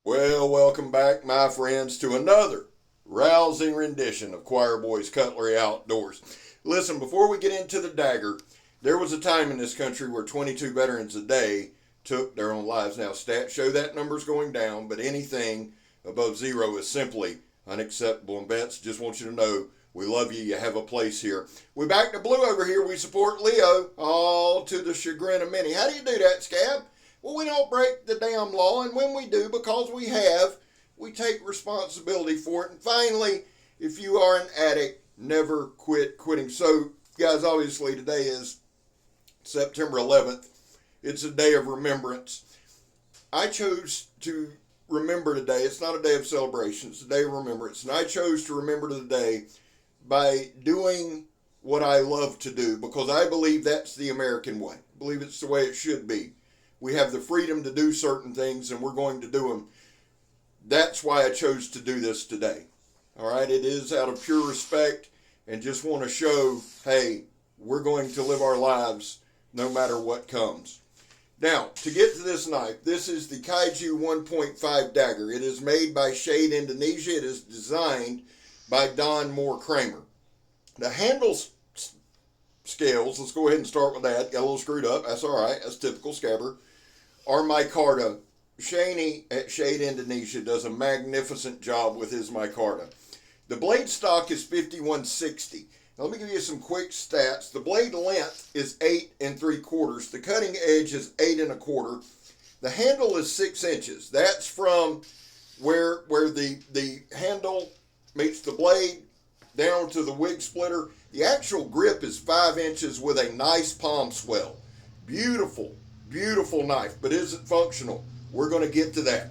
Well, welcome back, my friends, to another rousing rendition of Choir Boys Cutlery Outdoors. Listen, before we get into the dagger, there was a time in this country where 22 veterans a day took their own lives. Now, stats show that number's going down, but anything above zero is simply unacceptable. And vets, just want you to know, we love you. You have a place here. We back to blue over here. We support Leo, all to the chagrin of many. How do you do that, Scab? Well, we don't break the damn law, and when we do, because we take responsibility for it. And finally, if you are an addict, never quit quitting. So, guys, obviously today is September 11th. It's a day of remembrance. I chose to remember today. It's not a day of celebration. It's a day of remembrance. And I chose to remember today by doing what I love to do, because I believe that's the American way. I believe it's the way it should be. We have the freedom to do certain things, and we're going to do them. That's why I chose to do this today. All right, it is out of pure respect and just want to show, hey, we're going to live our lives no matter what comes. Now, to get to this knife, this is the Kaiju 1.5 Dagger. It is made by SHADE Indonesia. It is designed by Don Moore KRAMER. The handle scales, let's go ahead and start with that. Got a little screwed up. That's all right. That's typical scabber. Are micarta. Shany at SHADE Indonesia does a magnificent job with his micarta. The blade stock is 5160. Now, let me give you some quick stats. The blade length is 8 3/4. The cutting edge is 8 1/4. The handle is 6 inches. That's from where the handle meets the blade down to the wig splitter. The actual grip is 5 inches with a nice palm swell. Beautiful, beautiful knife, but is it functional? We're going to get to that.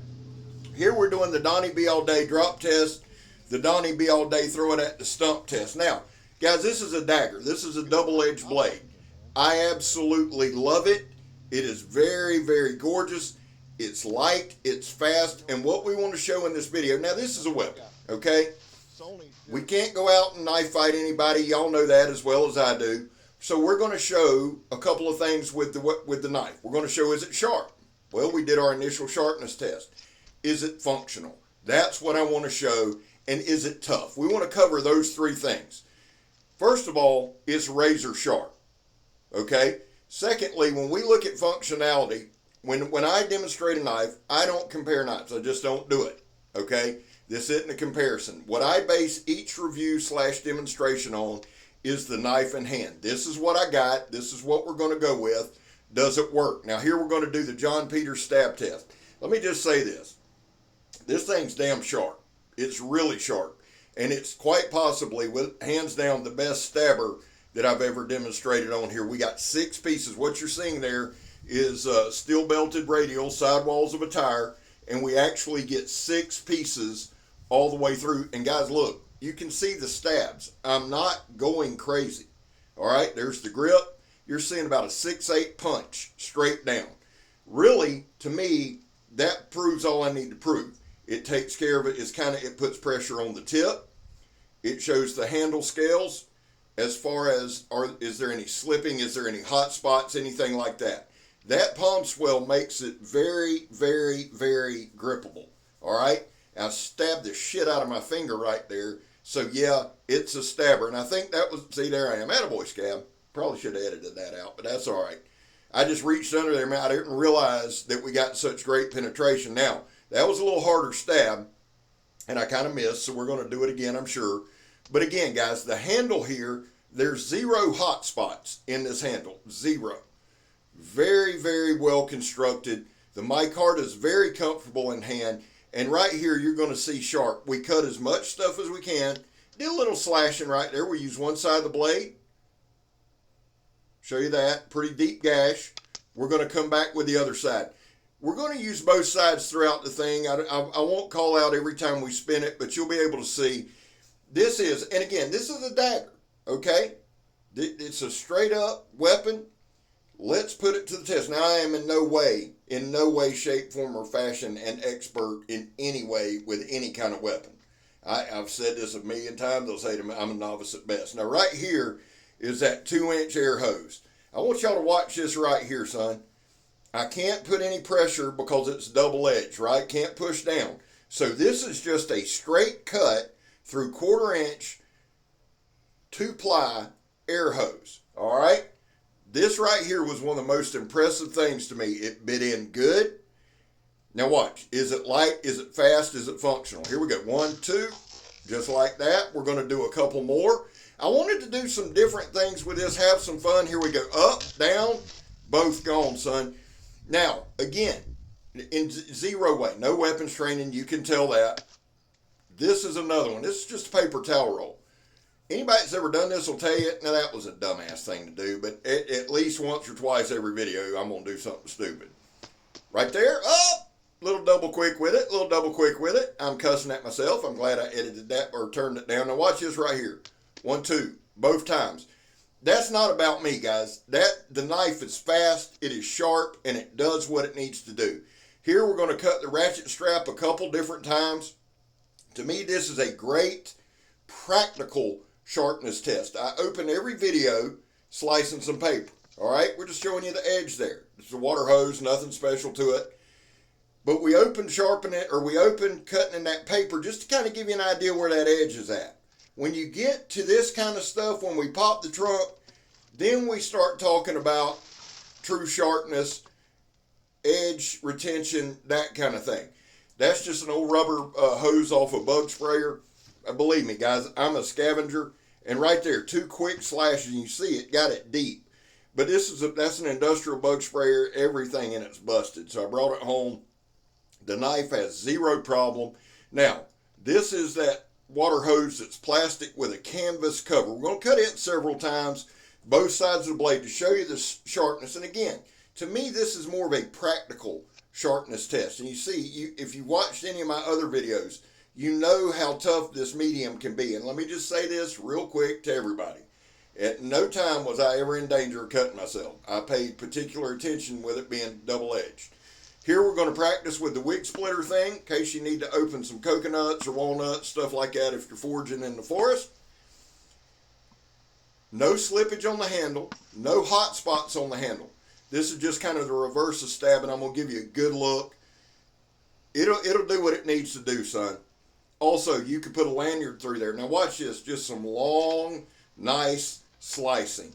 Here we're doing the Donnie B all day drop test, the Donnie B all day throw it at the stump test. Now, guys, this is a dagger. This is a double-edged blade. I absolutely love it. It is very, very gorgeous. It's light, it's fast, and what we want to show in this video, now this is a weapon, okay? We can't go out and knife fight anybody. Y'all know that as well as I do. So we're going to show a couple of things with the knife. We're going to show, is it sharp? Well, we did our initial sharpness test. Is it functional? That's what I want to show. And is it tough? We want to cover those three things. First of all, it's razor sharp. Okay? Secondly, when we look at functionality, when I demonstrate a knife, I don't compare knives. I just don't do it. Okay? This isn't a comparison. What I base each review / demonstration on is the knife in hand. This is what I got. This is what we're going to go with. Does it work? Now here we're going to do the John Peters stab test. Let me just say this. This thing's damn sharp. It's really sharp. And it's quite possibly, with hands down, the best stabber that I've ever demonstrated on here. We got 6 pieces. What you're seeing there is steel belted radial sidewalls of a tire. And we actually get 6 pieces all the way through. And guys, look, you can see the stabs. I'm not going crazy. All right, there's the grip. You're seeing about a 6/8 punch straight down. Really, to me, that proves all I need to prove. It takes care of it. It puts pressure on the tip. It shows the handle scales as far as, is there any slipping? Is there any hot spots? Anything like that. That palm swell makes it very, very, very grippable. All right? I stabbed the shit out of my finger right there. So, yeah, it's a stabber. And I think that was, see, there I am. Attaboy, Scab. Probably should have edited that out, but that's all right. I just reached under there, man. I didn't realize that we got such great penetration. Now, that was a little harder stab, and I kind of missed, so we're going to do it again, I'm sure. But again, guys, the handle here, there's 0 hot spots in this handle. 0. Very, very well constructed. The micarta is very comfortable in hand. And right here, you're going to see sharp. We cut as much stuff as we can. Did a little slashing right there. We use one side of the blade. Show you that. Pretty deep gash. We're going to come back with the other side. We're going to use both sides throughout the thing. I won't call out every time we spin it, but you'll be able to see. This is, and again, this is a dagger, okay? It's a straight up weapon. Let's put it to the test. Now, I am in no way, shape, form, or fashion an expert in any way with any kind of weapon. I've said this a million times. They'll say to me, I'm a novice at best. Now, right here is that 2-inch air hose. I want y'all to watch this right here, son. I can't put any pressure because it's double edged, right? Can't push down. So this is just a straight cut through 1/4 inch 2-ply air hose. All right. This right here was one of the most impressive things to me. It bit in good. Now watch. Is it light? Is it fast? Is it functional? Here we go. 1, 2. Just like that. We're going to do a couple more. I wanted to do some different things with this. Have some fun. Here we go. Up, down. Both gone, son. Now, again, in zero way. No weapons training. You can tell that. This is another one. This is just a paper towel roll. Anybody that's ever done this will tell you, now that was a dumbass thing to do, but at least once or twice every video, I'm going to do something stupid. Right there, up, little double quick with it, little double quick with it. I'm cussing at myself. I'm glad I edited that or turned it down. Now watch this right here. 1, 2, both times. That's not about me, guys. The knife is fast, it is sharp, and it does what it needs to do. Here we're going to cut the ratchet strap a couple different times. To me, this is a great practical sharpness test. I open every video slicing some paper. All right, we're just showing you the edge there. It's a water hose, nothing special to it. But we open sharpening it, or we open cutting in that paper just to kind of give you an idea where that edge is at. When you get to this kind of stuff, when we pop the trunk, then we start talking about true sharpness, edge retention, that kind of thing. That's just an old rubber hose off a bug sprayer. Believe me, guys, I'm a scavenger. And right there, 2 quick slashes, and you see it got it deep. But that's an industrial bug sprayer. Everything in it's busted. So I brought it home. The knife has zero problem. Now, this is that water hose that's plastic with a canvas cover. We're going to cut it several times, both sides of the blade, to show you the sharpness. And again, to me, this is more of a practical sharpness test. And you see, if you watched any of my other videos, you know how tough this medium can be. And let me just say this real quick to everybody. At no time was I ever in danger of cutting myself. I paid particular attention with it being double-edged. Here we're going to practice with the wig splitter thing, in case you need to open some coconuts or walnuts, stuff like that if you're foraging in the forest. No slippage on the handle, no hot spots on the handle. This is just kind of the reverse of stabbing. I'm going to give you a good look. It'll do what it needs to do, son. Also, you could put a lanyard through there. Now watch this, just some long, nice slicing.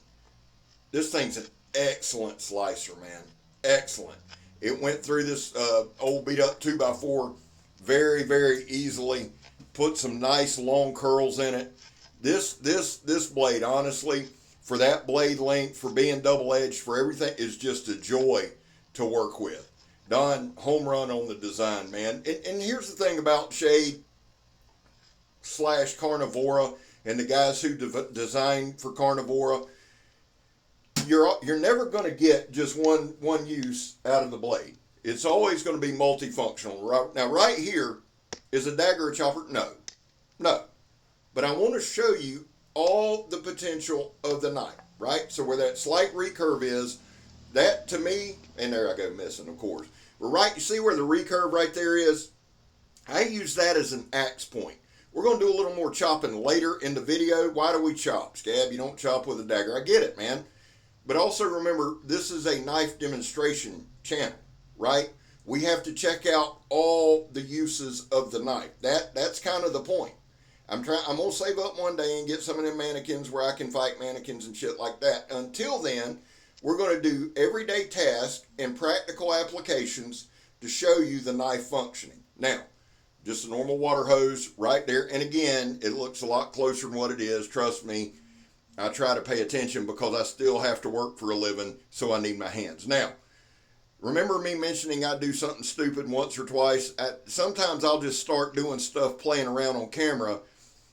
This thing's an excellent slicer, man. Excellent. It went through this old beat up 2x4 very, very easily. Put some nice long curls in it. This blade, honestly, for that blade length, for being double edged, for everything, is just a joy to work with. Don, home run on the design, man. And here's the thing about SHADE / Carnivora and the guys who designed for Carnivora. You're never going to get just one use out of the blade. It's always going to be multifunctional. Right now, right here, is a dagger a chopper? No. But I want to show you all the potential of the knife, right? So where that slight recurve is, that to me, and there I go missing, of course. But right, you see where the recurve right there is? I use that as an axe point. We're going to do a little more chopping later in the video. Why do we chop? Scab, you don't chop with a dagger. I get it, man. But also remember, this is a knife demonstration channel, right? We have to check out all the uses of the knife. That's kind of the point. I'm going to save up one day and get some of them mannequins where I can fight mannequins and shit like that. Until then, we're going to do everyday tasks and practical applications to show you the knife functioning. Now, just a normal water hose right there. And again, it looks a lot closer than what it is. Trust me, I try to pay attention because I still have to work for a living, so I need my hands. Now, remember me mentioning I do something stupid once or twice? Sometimes I'll just start doing stuff playing around on camera,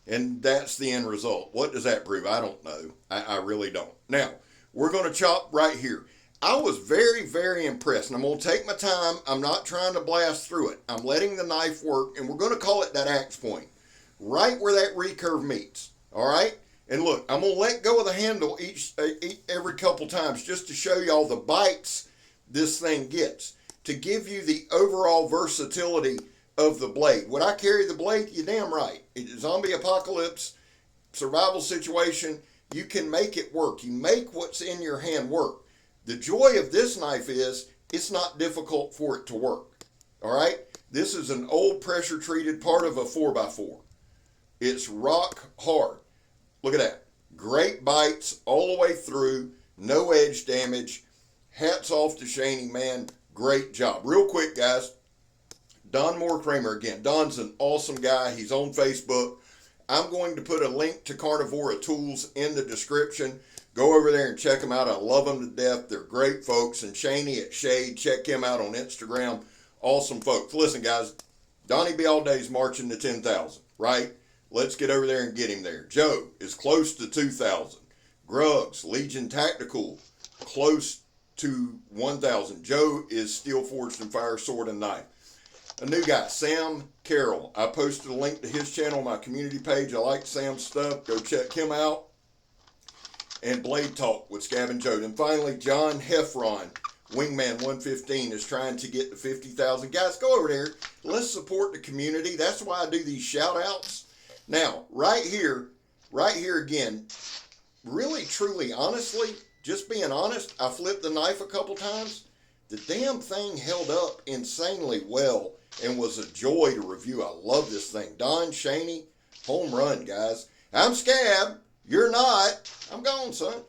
and that's the end result. What does that prove? I don't know. I really don't. Now, we're going to chop right here. I was very, very impressed, and I'm going to take my time. I'm not trying to blast through it. I'm letting the knife work, and we're going to call it that axe point, right where that recurve meets, all right? And look, I'm going to let go of the handle every couple times just to show you all the bites this thing gets, to give you the overall versatility of the blade. Would I carry the blade? You're damn right. Zombie apocalypse, survival situation, you can make it work. You make what's in your hand work. The joy of this knife is it's not difficult for it to work. All right? This is an old pressure treated part of a 4x4. It's rock hard. Look at that. Great bites all the way through. No edge damage. Hats off to Shany, man. Great job. Real quick, guys. Don Moore Kramer again. Don's an awesome guy. He's on Facebook. I'm going to put a link to Carnivora tools in the description. Go over there and check them out. I love them to death. They're great folks. And Shany at Shade, check him out on Instagram. Awesome folks. Listen, guys, Donnie B all day's marching to 10,000, right? Let's get over there and get him there. Joe is close to 2,000. Grugs, Legion Tacticool, close to 1,000. Joe is steel forged and fire, sword, and knife. A new guy, Sam Carroll. I posted a link to his channel on my community page. I like Sam's stuff. Go check him out. And Blade Talk with Scav and Joe. And finally, John Heffron, Wingman 115, is trying to get to 50,000. Guys, go over there. Let's support the community. That's why I do these shout outs. Now, right here again, really, truly, honestly, just being honest, I flipped the knife a couple times. The damn thing held up insanely well and was a joy to review. I love this thing. Don, Shany, home run, guys. I'm Scab. You're not. I'm gone, son.